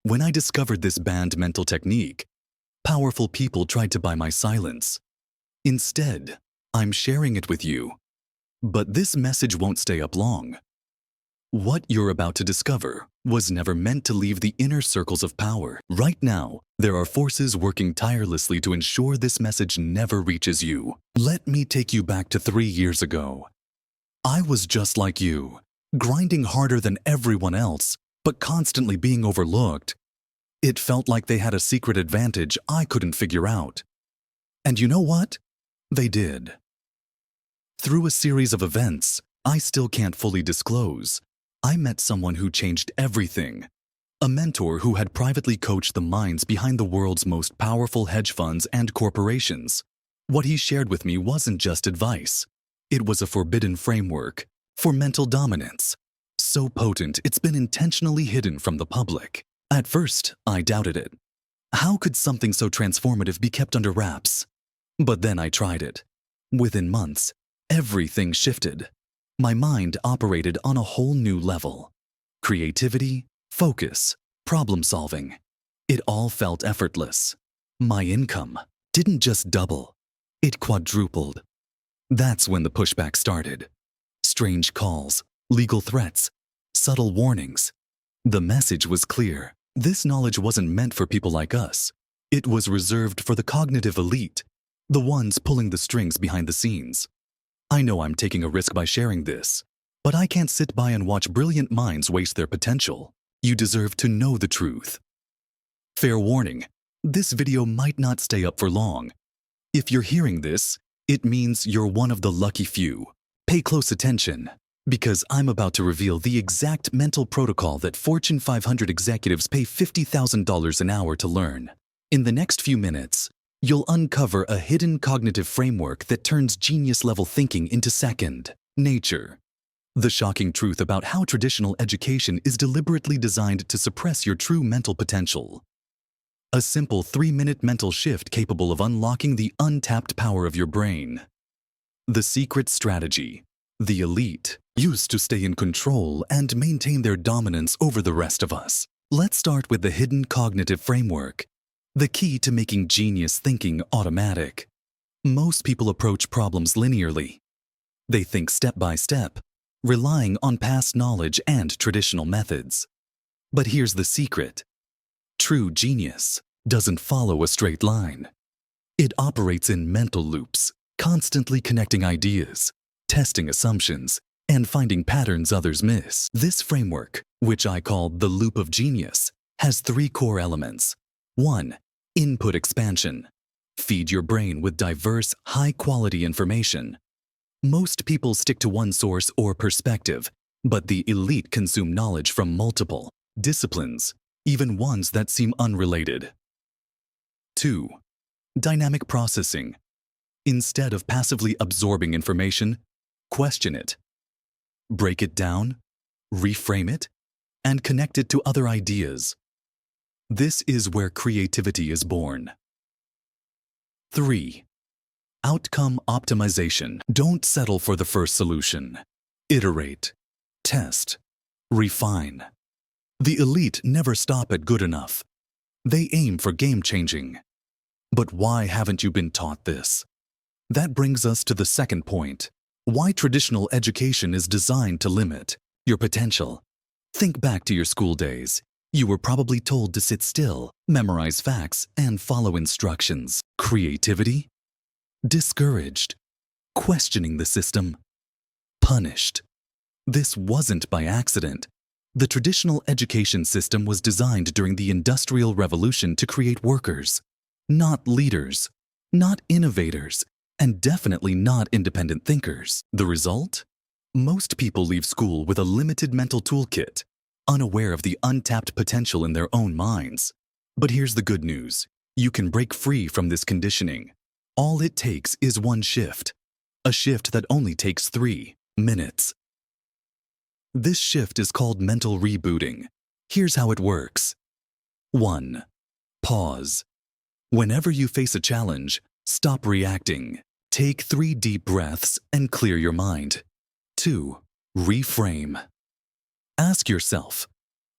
When I discovered this banned mental technique, powerful people tried to buy my silence. Instead, I'm sharing it with you. But this message won't stay up long. What you're about to discover was never meant to leave the inner circles of power. Right now, there are forces working tirelessly to ensure this message never reaches you. Let me take you back to 3 years ago. I was just like you, grinding harder than everyone else, but constantly being overlooked. It felt like they had a secret advantage I couldn't figure out. And you know what? They did. Through a series of events I still can't fully disclose, I met someone who changed everything. A mentor who had privately coached the minds behind the world's most powerful hedge funds and corporations. What he shared with me wasn't just advice. It was a forbidden framework for mental dominance. So potent, it's been intentionally hidden from the public. At first, I doubted it. How could something so transformative be kept under wraps? But then I tried it. Within months, everything shifted. My mind operated on a whole new level. Creativity, focus, problem solving. It all felt effortless. My income didn't just double, it quadrupled. That's when the pushback started. Strange calls, legal threats, subtle warnings. The message was clear. This knowledge wasn't meant for people like us. It was reserved for the cognitive elite, the ones pulling the strings behind the scenes. I know I'm taking a risk by sharing this, but I can't sit by and watch brilliant minds waste their potential. You deserve to know the truth. Fair warning, this video might not stay up for long. If you're hearing this, it means you're one of the lucky few. Pay close attention, because I'm about to reveal the exact mental protocol that Fortune 500 executives pay $50,000 an hour to learn. In the next few minutes, you'll uncover a hidden cognitive framework that turns genius-level thinking into second nature. The shocking truth about how traditional education is deliberately designed to suppress your true mental potential. A simple 3-minute mental shift capable of unlocking the untapped power of your brain. The secret strategy. The elite used to stay in control and maintain their dominance over the rest of us. Let's start with the hidden cognitive framework, the key to making genius thinking automatic. Most people approach problems linearly. They think step by step, relying on past knowledge and traditional methods. But here's the secret. True genius doesn't follow a straight line. It operates in mental loops, constantly connecting ideas, testing assumptions, and finding patterns others miss. This framework, which I call the loop of genius, has 3 core elements. 1. Input expansion. Feed your brain with diverse, high-quality information. Most people stick to one source or perspective, but the elite consume knowledge from multiple disciplines, even ones that seem unrelated. 2. Dynamic processing. Instead of passively absorbing information, question it. Break it down, reframe it, and connect it to other ideas. This is where creativity is born. 3. Outcome optimization. Don't settle for the first solution. Iterate, test, refine. The elite never stop at good enough. They aim for game-changing. But why haven't you been taught this? That brings us to the second point. Why traditional education is designed to limit your potential. Think back to your school days. You were probably told to sit still, memorize facts, and follow instructions. Creativity? Discouraged. Questioning the system? Punished. This wasn't by accident. The traditional education system was designed during the Industrial Revolution to create workers, not leaders, not innovators, and definitely not independent thinkers. The result? Most people leave school with a limited mental toolkit, unaware of the untapped potential in their own minds. But here's the good news. You can break free from this conditioning. All it takes is one shift, a shift that only takes 3 minutes. This shift is called mental rebooting. Here's how it works. 1. Pause. Whenever you face a challenge, stop reacting. Take 3 deep breaths and clear your mind. 2. Reframe. Ask yourself,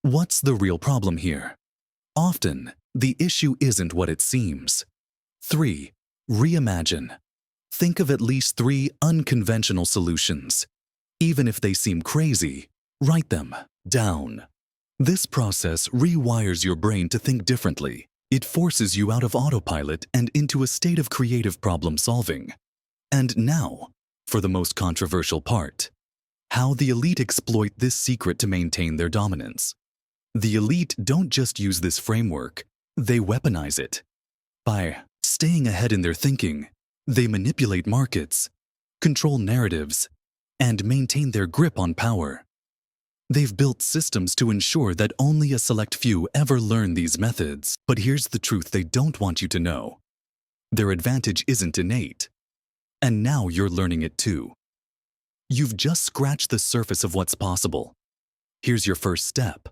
what's the real problem here? Often, the issue isn't what it seems. 3. Reimagine. Think of at least 3 unconventional solutions. Even if they seem crazy, write them down. This process rewires your brain to think differently. It forces you out of autopilot and into a state of creative problem solving. And now, for the most controversial part, how the elite exploit this secret to maintain their dominance. The elite don't just use this framework, they weaponize it. By staying ahead in their thinking, they manipulate markets, control narratives, and maintain their grip on power. They've built systems to ensure that only a select few ever learn these methods. But here's the truth they don't want you to know. Their advantage isn't innate. And now you're learning it too. You've just scratched the surface of what's possible. Here's your first step.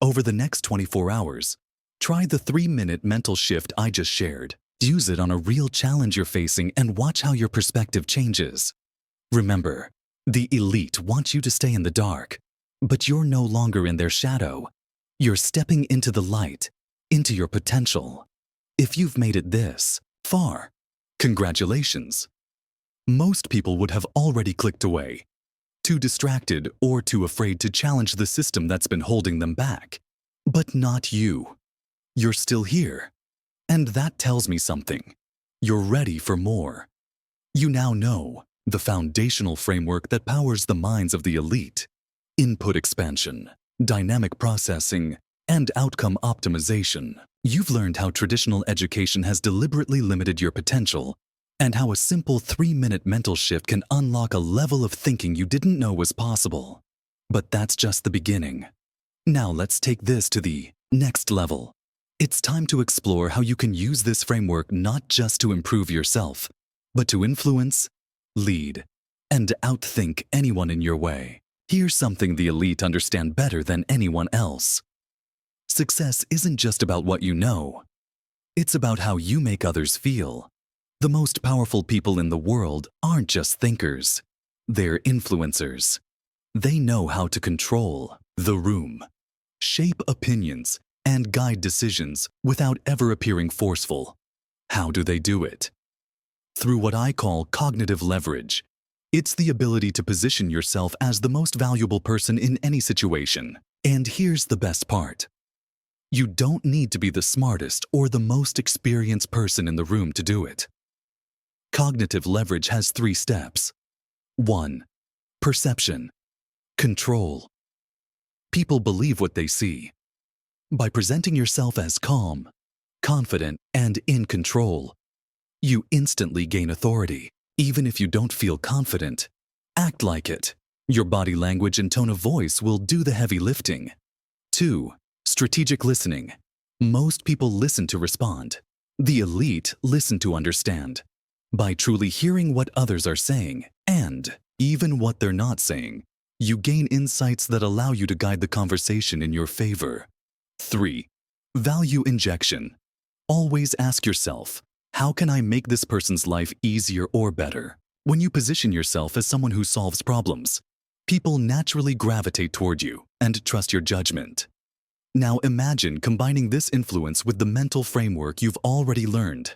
Over the next 24 hours, try the 3-minute mental shift I just shared. Use it on a real challenge you're facing and watch how your perspective changes. Remember, the elite want you to stay in the dark, but you're no longer in their shadow. You're stepping into the light, into your potential. If you've made it this far, congratulations. Most people would have already clicked away, too distracted or too afraid to challenge the system that's been holding them back. But not you. You're still here. And that tells me something. You're ready for more. You now know the foundational framework that powers the minds of the elite: input expansion, dynamic processing, and outcome optimization. You've learned how traditional education has deliberately limited your potential, and how a simple 3-minute mental shift can unlock a level of thinking you didn't know was possible. But that's just the beginning. Now let's take this to the next level. It's time to explore how you can use this framework not just to improve yourself, but to influence, lead, and outthink anyone in your way. Here's something the elite understand better than anyone else. Success isn't just about what you know. It's about how you make others feel. The most powerful people in the world aren't just thinkers. They're influencers. They know how to control the room, shape opinions, and guide decisions without ever appearing forceful. How do they do it? Through what I call cognitive leverage. It's the ability to position yourself as the most valuable person in any situation. And here's the best part. You don't need to be the smartest or the most experienced person in the room to do it. Cognitive leverage has 3 steps. 1. Perception. Control. People believe what they see. By presenting yourself as calm, confident, and in control, you instantly gain authority. Even if you don't feel confident, act like it. Your body language and tone of voice will do the heavy lifting. 2. Strategic listening. Most people listen to respond. The elite listen to understand. By truly hearing what others are saying, and even what they're not saying, you gain insights that allow you to guide the conversation in your favor. 3. Value injection. Always ask yourself, how can I make this person's life easier or better? When you position yourself as someone who solves problems, people naturally gravitate toward you and trust your judgment. Now imagine combining this influence with the mental framework you've already learned.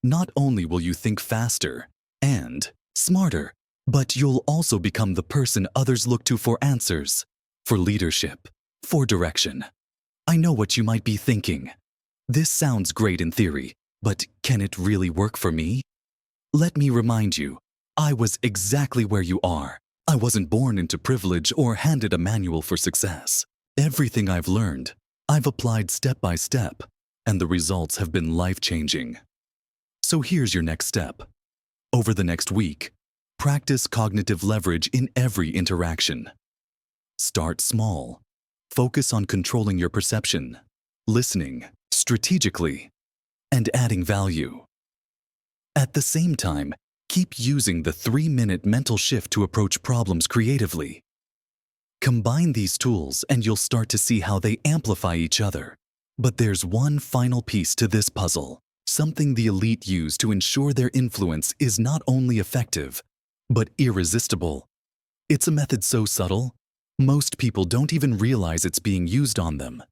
Not only will you think faster and smarter, but you'll also become the person others look to for answers, for leadership, for direction. I know what you might be thinking. This sounds great in theory, but can it really work for me? Let me remind you, I was exactly where you are. I wasn't born into privilege or handed a manual for success. Everything I've learned, I've applied step by step, and the results have been life-changing. So here's your next step. Over the next week, practice cognitive leverage in every interaction. Start small. Focus on controlling your perception, listening strategically, and adding value. At the same time, keep using the 3-minute mental shift to approach problems creatively. Combine these tools and you'll start to see how they amplify each other. But there's one final piece to this puzzle, something the elite use to ensure their influence is not only effective, but irresistible. It's a method so subtle, most people don't even realize it's being used on them.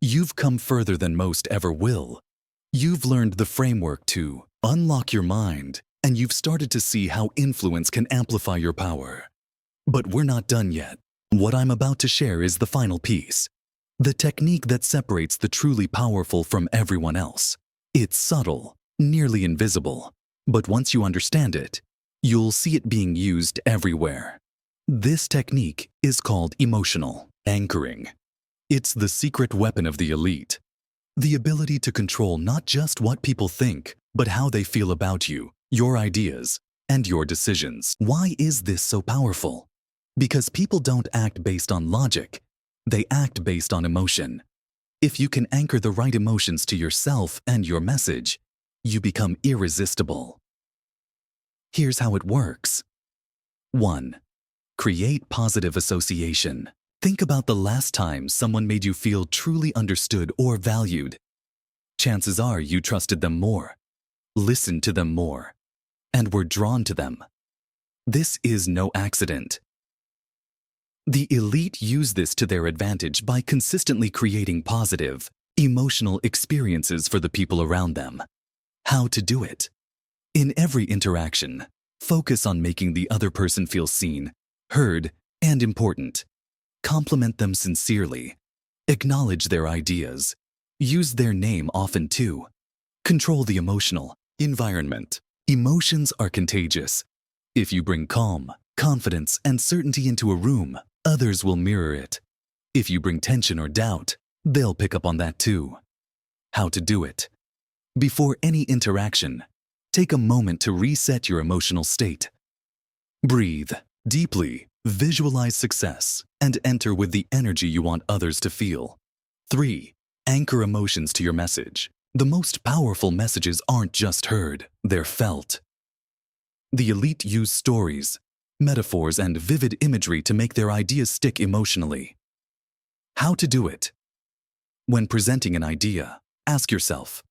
You've come further than most ever will. You've learned the framework to unlock your mind, and you've started to see how influence can amplify your power. But we're not done yet. What I'm about to share is the final piece. The technique that separates the truly powerful from everyone else. It's subtle, nearly invisible, but once you understand it, you'll see it being used everywhere. This technique is called emotional anchoring. It's the secret weapon of the elite. The ability to control not just what people think, but how they feel about you, your ideas, and your decisions. Why is this so powerful? Because people don't act based on logic. They act based on emotion. If you can anchor the right emotions to yourself and your message, you become irresistible. Here's how it works. 1. Create positive association. Think about the last time someone made you feel truly understood or valued. Chances are you trusted them more, listened to them more, and were drawn to them. This is no accident. The elite use this to their advantage by consistently creating positive, emotional experiences for the people around them. How to do it? In every interaction, focus on making the other person feel seen, heard, and important. Compliment them sincerely. Acknowledge their ideas. Use their name often too. Control the emotional environment. Emotions are contagious. If you bring calm, confidence, and certainty into a room, others will mirror it. If you bring tension or doubt, they'll pick up on that too. How to do it? Before any interaction, take a moment to reset your emotional state. Breathe deeply, visualize success, and enter with the energy you want others to feel. 3. Anchor emotions to your message. The most powerful messages aren't just heard, they're felt. The elite use stories, metaphors, and vivid imagery to make their ideas stick emotionally. How to do it? When presenting an idea, ask yourself,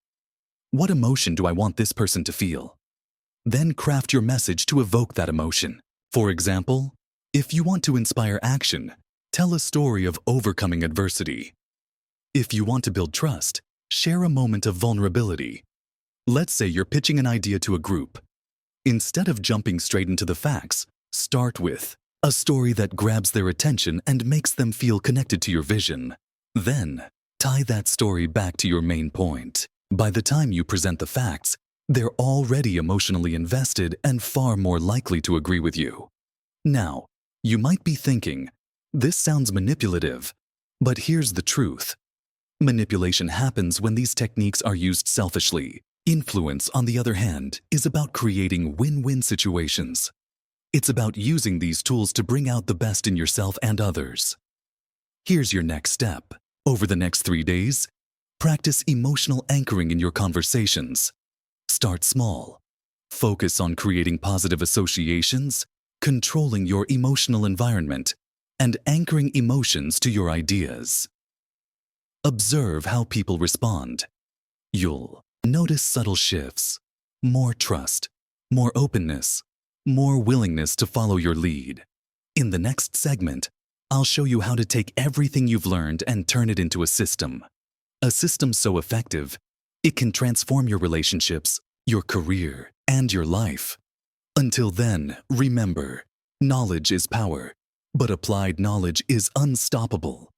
what emotion do I want this person to feel? Then craft your message to evoke that emotion. For example, if you want to inspire action, tell a story of overcoming adversity. If you want to build trust, share a moment of vulnerability. Let's say you're pitching an idea to a group. Instead of jumping straight into the facts, start with a story that grabs their attention and makes them feel connected to your vision. Then, tie that story back to your main point. By the time you present the facts, they're already emotionally invested and far more likely to agree with you. Now, you might be thinking, this sounds manipulative, but here's the truth. Manipulation happens when these techniques are used selfishly. Influence, on the other hand, is about creating win-win situations. It's about using these tools to bring out the best in yourself and others. Here's your next step. Over the next 3 days, practice emotional anchoring in your conversations. Start small. Focus on creating positive associations, controlling your emotional environment, and anchoring emotions to your ideas. Observe how people respond. You'll notice subtle shifts, more trust, more openness, more willingness to follow your lead. In the next segment, I'll show you how to take everything you've learned and turn it into a system. A system so effective, it can transform your relationships, your career, and your life. Until then, remember, knowledge is power, but applied knowledge is unstoppable.